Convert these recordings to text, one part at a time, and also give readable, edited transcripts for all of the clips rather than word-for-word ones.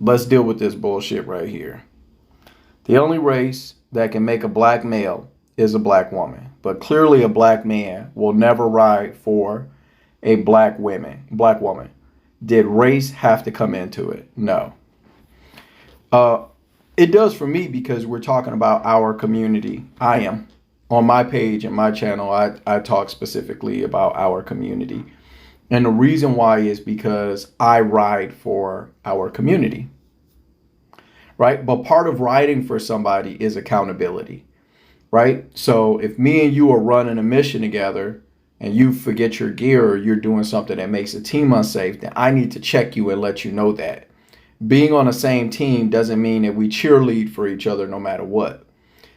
let's deal with this bullshit right here. The only race that can make a black male is a black woman. But clearly a black man will never ride for a black woman. Did race have to come into it? No. It does for me because we're talking about our community. I am. On my page and my channel, I talk specifically about our community. And the reason why is because I ride for our community. Right? But part of riding for somebody is accountability. Right? So if me and you are running a mission together and you forget your gear or you're doing something that makes the team unsafe, then I need to check you and let you know that. Being on the same team doesn't mean that we cheerlead for each other no matter what.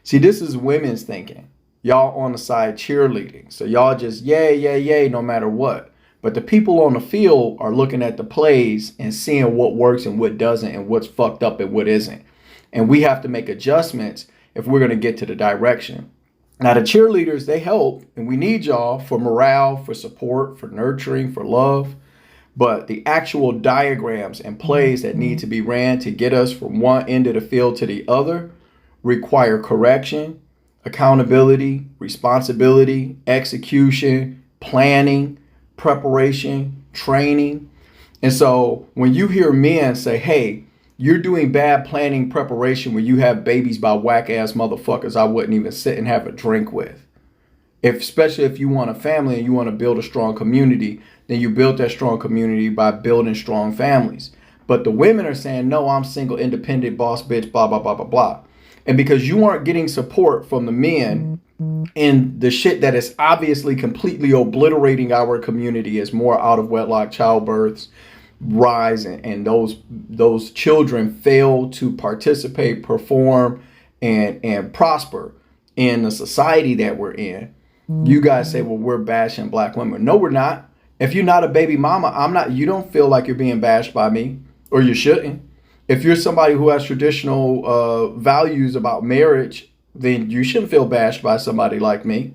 See, this is women's thinking. Y'all on the side cheerleading. So y'all just yay, yay, yay, no matter what. But the people on the field are looking at the plays and seeing what works and what doesn't and what's fucked up and what isn't. And we have to make adjustments if we're going to get to the direction. Now, the cheerleaders, they help, and we need y'all for morale, for support, for nurturing, for love. But the actual diagrams and plays that need to be ran to get us from one end of the field to the other require correction, accountability, responsibility, execution, planning, preparation, training. And so when you hear men say, hey, you're doing bad planning preparation when you have babies by whack ass motherfuckers I wouldn't even sit and have a drink with. Especially if you want a family and you want to build a strong community, then you build that strong community by building strong families. But the women are saying, no, I'm single, independent, boss bitch, blah, blah, blah, blah, blah. And because you aren't getting support from the men in the shit that is obviously completely obliterating our community as more out of wedlock childbirths rise and those children fail to participate, perform, and prosper in the society that we're in. You guys say, well, we're bashing black women. No, we're not. If you're not a baby mama, you don't feel like you're being bashed by me, or you shouldn't. If you're somebody who has traditional values about marriage, then you shouldn't feel bashed by somebody like me.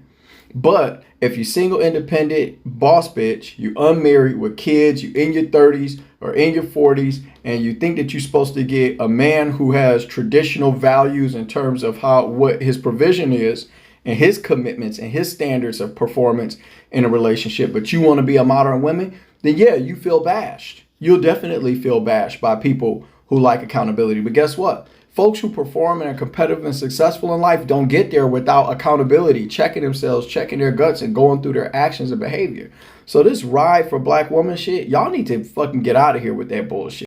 But if you're single, independent, boss bitch, you unmarried with kids, you in your 30s or in your 40s, and you think that you're supposed to get a man who has traditional values in terms of what his provision is and his commitments and his standards of performance in a relationship, but you want to be a modern woman, then yeah, you feel bashed. You'll definitely feel bashed by people who like accountability. But guess what? Folks who perform and are competitive and successful in life don't get there without accountability, checking themselves, checking their guts, and going through their actions and behavior. So this ride for black woman shit, y'all need to fucking get out of here with that bullshit.